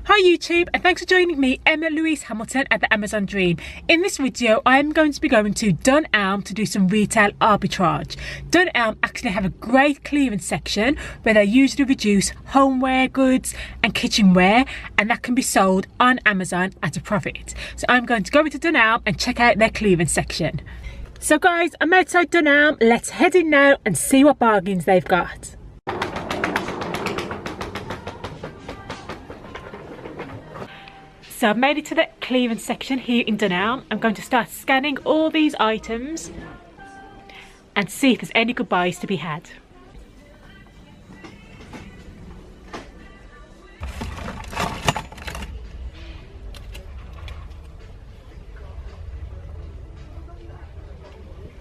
Hi YouTube, and thanks for joining me, Emma Louise Hamilton at the Amazon Dream. In this video I am going to be going to Dunelm to do some retail arbitrage. Dunelm actually have a great clearance section where they usually reduce homeware goods and kitchenware, and that can be sold on Amazon at a profit. So I'm going to go into Dunelm and check out their clearance section. So guys, I'm outside Dunelm. Let's head in now and see what bargains they've got. So I've made it to the clearance section here in Dunelm. I'm going to start scanning all these items and see if there's any good buys to be had.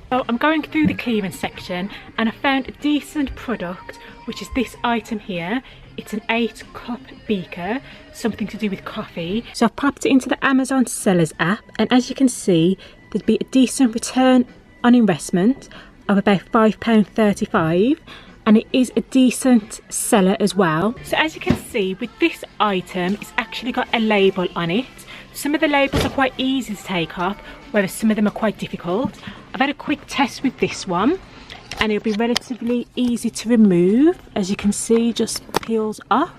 So I'm going through the clearance section and I found a decent product, which is this item here. It's an 8-cup beaker, something to do with coffee. So I've popped it into the Amazon sellers app, and as you can see, there'd be a decent return on investment of about £5.35, and it is a decent seller as well. So as you can see, with this item, it's actually got a label on it. Some of the labels are quite easy to take off, whereas some of them are quite difficult. I've had a quick test with this one, and it'll be relatively easy to remove. As you can see, just peels off.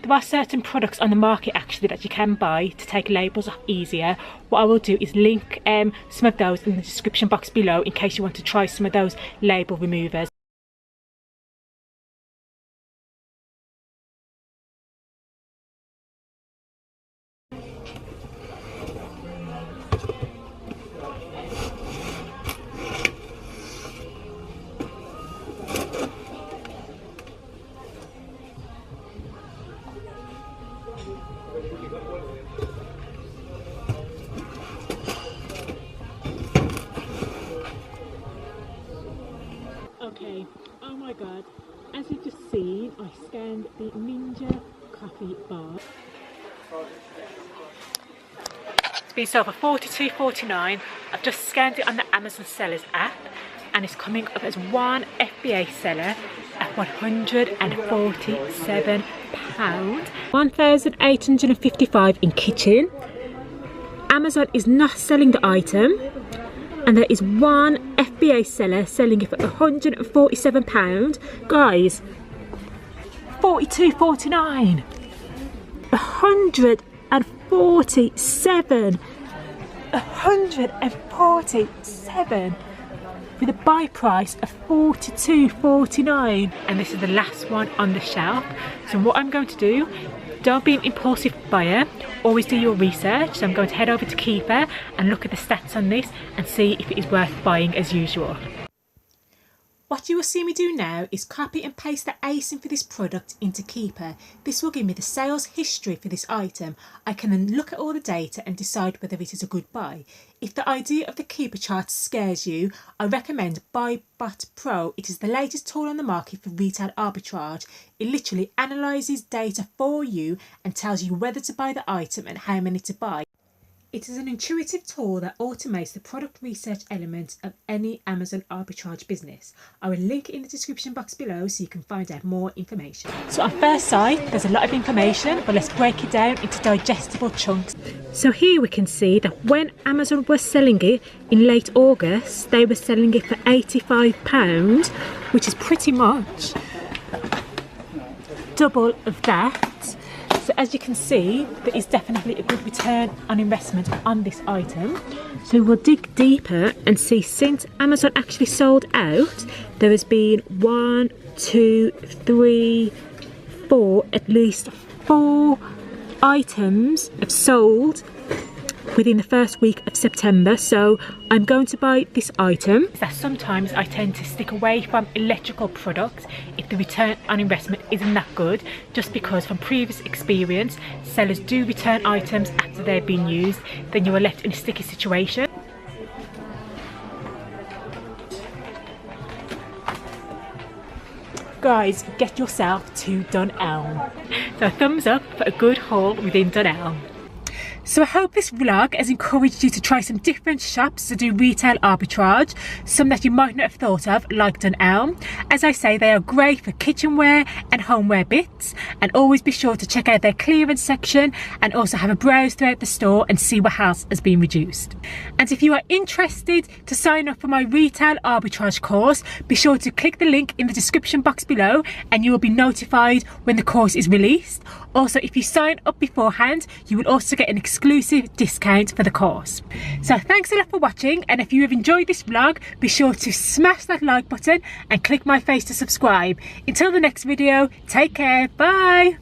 There are certain products on the market actually that you can buy to take labels off easier. What I will do is link some of those in the description box below in case you want to try some of those label removers. Okay, oh my god, as you've just seen, I scanned the Ninja coffee bar. It's been sold for $42.49. I've just scanned it on the Amazon sellers app, and it's coming up as one FBA seller at £147. £1,855 in kitchen. Amazon is not selling the item, and there is one FBA seller selling it for £147. Guys, $42.49. £147 with a buy price of $42.49, and this is the last one on the shelf. So what I'm going to do, don't be an impulsive buyer, always do your research. So I'm going to head over to Keeper and look at the stats on this and see if it is worth buying as usual. What you will see me do now is copy and paste the ASIN for this product into Keeper. This will give me the sales history for this item. I can then look at all the data and decide whether it is a good buy. If the idea of the Keeper chart scares you, I recommend BuyBot Pro. It is the latest tool on the market for retail arbitrage. It literally analyses data for you and tells you whether to buy the item and how many to buy. It is an intuitive tool that automates the product research element of any Amazon arbitrage business. I will link it in the description box below so you can find out more information. So on first sight, there's a lot of information, but let's break it down into digestible chunks. So here we can see that when Amazon was selling it in late August, they were selling it for £85, which is pretty much double of that. So as you can see, there is definitely a good return on investment on this item. So we'll dig deeper and see, since Amazon actually sold out, there has been at least 4 items have sold within the first week of September. So I'm going to buy this item. That sometimes I tend to stick away from electrical products if the return on investment isn't that good, just because from previous experience, sellers do return items after they've been used, then you are left in a sticky situation. Guys, get yourself to Dunelm. So thumbs up for a good haul within Dunelm. So I hope this vlog has encouraged you to try some different shops to do retail arbitrage, some that you might not have thought of, like Dunelm. As I say, they are great for kitchenware and homeware bits, and always be sure to check out their clearance section and also have a browse throughout the store and see what else has been reduced. And if you are interested to sign up for my retail arbitrage course, be sure to click the link in the description box below and you will be notified when the course is released. Also, if you sign up beforehand, you will also get an exclusive discount for the course. So thanks a lot for watching, and if you have enjoyed this vlog, be sure to smash that like button and click my face to subscribe. Until the next video, take care, bye.